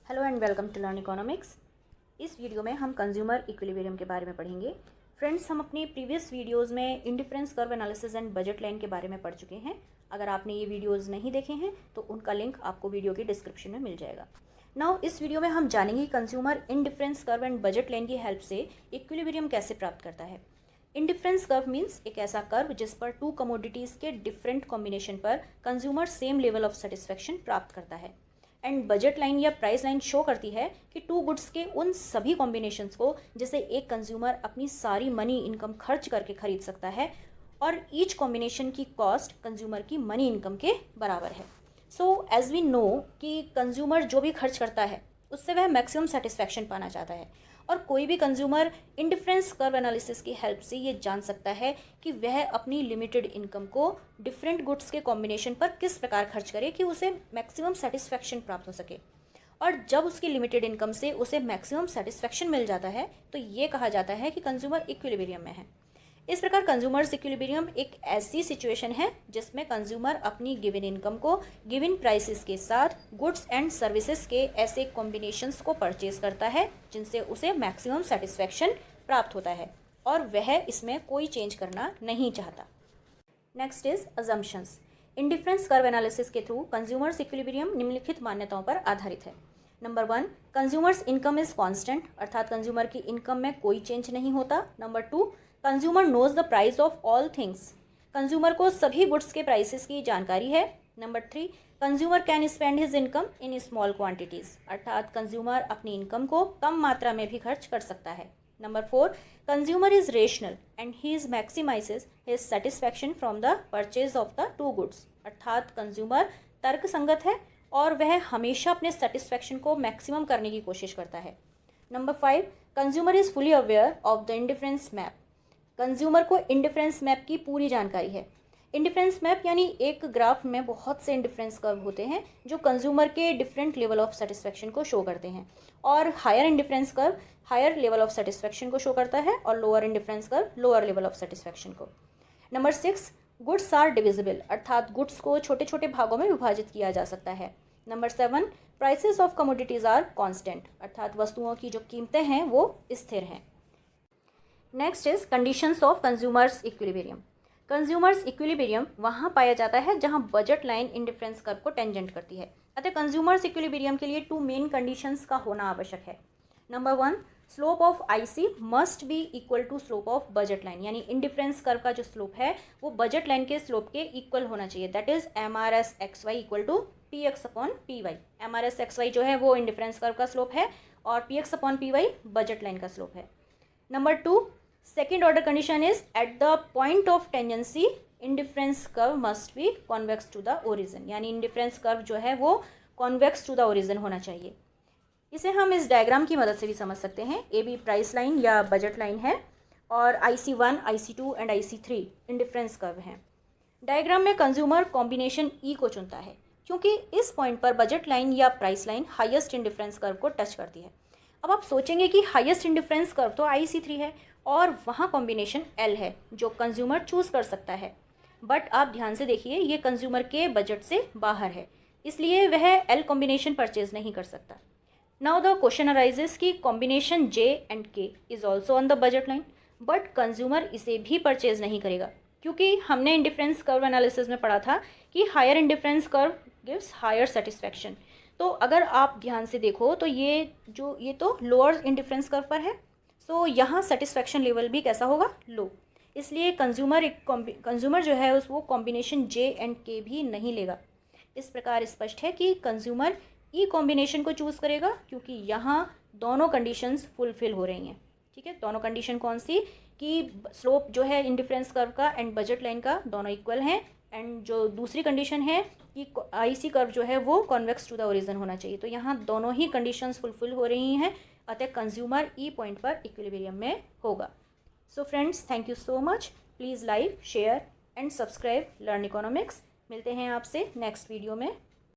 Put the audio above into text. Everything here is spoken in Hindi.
Hello and welcome to learn economics. इस वीडियो में हम कंज्यूमर इक्विलिब्रियम के बारे में पढ़ेंगे। फ्रेंड्स, हम अपनी प्रीवियस वीडियोस में indifference curve analysis and budget line के बारे में पढ़ चुके हैं। अगर आपने ये वीडियोस नहीं देखे हैं तो उनका लिंक आपको वीडियो के डिस्क्रिप्शन में मिल जाएगा। नाउ इस वीडियो में हम जानेंगे consumer indifference curve and budget line की हेल्प से इक्विलिब्रियम कैसे प्राप्त करता है। इंडिफरेंस कर्व मीन्स एक ऐसा कर्व जिस पर टू कमोडिटीज़ के डिफरेंट कॉम्बिनेशन पर consumer same level of satisfaction प्राप्त करता है। एंड बजट लाइन या प्राइस लाइन शो करती है कि टू गुड्स के उन सभी कॉम्बिनेशंस को जिसे एक कंज्यूमर अपनी सारी मनी इनकम खर्च करके खरीद सकता है और ईच कॉम्बिनेशन की कॉस्ट कंज्यूमर की मनी इनकम के बराबर है। सो एज वी नो कि कंज्यूमर जो भी खर्च करता है उससे वह मैक्सिमम सेटिस्फैक्शन पाना चाहता है और कोई भी कंज्यूमर इंडिफरेंस कर्व एनालिसिस की हेल्प से ये जान सकता है कि वह अपनी लिमिटेड इनकम को डिफरेंट गुड्स के कॉम्बिनेशन पर किस प्रकार खर्च करे कि उसे मैक्सिमम सेटिस्फैक्शन प्राप्त हो सके। और जब उसकी लिमिटेड इनकम से उसे मैक्सिमम सेटिस्फैक्शन मिल जाता है तो ये कहा जाता है कि कंज्यूमर इक्विलिब्रियम में है। इस प्रकार कंज्यूमर्स इक्विलिब्रियम एक ऐसी सिचुएशन है जिसमें कंज्यूमर अपनी गिवन इनकम को गिवन प्राइसेस के साथ गुड्स एंड सर्विसेज के ऐसे कॉम्बिनेशंस को परचेज करता है जिनसे उसे मैक्सिमम सेटिस्फैक्शन प्राप्त होता है और वह इसमें कोई चेंज करना नहीं चाहता। Next is assumptions. Indifference curve analysis के थ्रू कंज्यूमर्स इक्विलिब्रियम निम्नलिखित मान्यताओं पर आधारित है। Number 1, consumer's income is constant, अर्थात कंज्यूमर की इनकम में कोई चेंज नहीं होता। Number 2, consumer knows the price of all things, consumer को सभी गुड्स के प्राइसेस की जानकारी है। Number 3, consumer can spend his income in small quantities, अर्थात कंज्यूमर अपनी इनकम को कम मात्रा में भी खर्च कर सकता है। Number 4, consumer is rational and he is maximises his satisfaction from the purchase of the two goods, अर्थात कंज्यूमर तर्क संगत है और वह हमेशा अपने सेटिस्फैक्शन को मैक्सिमम करने की कोशिश करता है। Number 5, consumer is fully aware of the indifference map, consumer को इंडिफरेंस मैप की पूरी जानकारी है। इंडिफरेंस मैप यानी एक ग्राफ में बहुत से इंडिफरेंस कर्व होते हैं जो कंज्यूमर के डिफरेंट लेवल ऑफ सेटिस्फेक्शन को शो करते हैं और higher indifference curve higher level of satisfaction को शो करता है और lower indifference curve lower level of satisfaction को। नंबर 6, गुड्स आर डिविजिबल, अर्थात गुड्स को छोटे छोटे भागों में विभाजित किया जा सकता है। Number 7, prices of commodities are constant, अर्थात वस्तुओं की जो कीमतें हैं वो स्थिर हैं। Next is conditions of consumer's equilibrium. Consumer's equilibrium वहाँ पाया जाता है जहाँ बजट लाइन इंडिफरेंस कर्व को टेंजेंट करती है। अतः कंज्यूमर्स इक्विलिब्रियम के लिए 2 मेन कंडीशंस का होना आवश्यक है। Number 1, slope of IC must be equal to slope of budget line, यानी इंडिफरेंस कर्व का जो स्लोप है वो बजट लाइन के स्लोप के इक्वल होना चाहिए। That is MRS XY equal to PX upon PY। MRS XY जो है वो इंडिफरेंस कर्व का स्लोप है और PX upon PY budget line का स्लोप है। Number 2, second order condition is at the point of tangency indifference curve must be convex to the origin, यानी इंडिफरेंस कर्व जो है वो कॉन्वेक्स टू द ओरिजिन होना चाहिए। इसे हम इस डायग्राम की मदद से भी समझ सकते हैं। AB प्राइस लाइन या बजट लाइन है और IC1, IC2 and IC3 indifference curve हैं। डायग्राम में कंज्यूमर कॉम्बिनेशन E को चुनता है क्योंकि इस पॉइंट पर बजट लाइन या price line highest indifference curve को टच करती है। अब आप सोचेंगे कि हाईएस्ट इंडिफरेंस कर्व तो IC3 है और वहाँ कॉम्बिनेशन L है जो कंज्यूमर चूज़ कर सकता है, बट आप ध्यान से देखिए ये कंज्यूमर के बजट से बाहर है, इसलिए वह L कॉम्बिनेशन परचेज नहीं कर सकता। नाउ द क्वेश्चन अराइजेस कि combination J and K is also on the budget line, but consumer इसे भी परचेज नहीं करेगा क्योंकि हमने इंडिफरेंस कर्व एनालिसिस में पढ़ा था कि higher indifference curve gives higher satisfaction. तो अगर आप ध्यान से देखो तो ये तो लोअर इंडिफरेंस कर्व पर है, सो यहाँ सेटिस्फैक्शन लेवल भी कैसा होगा, लो। इसलिए कंज्यूमर जो है वो कॉम्बिनेशन J एंड K भी नहीं लेगा। इस प्रकार स्पष्ट है कि कंज्यूमर E कॉम्बिनेशन को चूज़ करेगा क्योंकि यहाँ दोनों कंडीशंस फुलफिल हो रही हैं। ठीक है, दोनों कंडीशन कौन सी कि स्लोप जो है इंडिफरेंस कर्व का एंड बजट लाइन का दोनों इक्वल हैं, एंड जो दूसरी कंडीशन है कि IC कर्व जो है वो कॉन्वेक्स टू द ओरिजिन होना चाहिए। तो यहाँ दोनों ही कंडीशंस फुलफिल हो रही हैं, अतः कंज्यूमर E पॉइंट पर इक्विलिब्रियम में होगा। So friends, thank you so much. Please like, share and subscribe learn economics. मिलते हैं आपसे नेक्स्ट वीडियो में।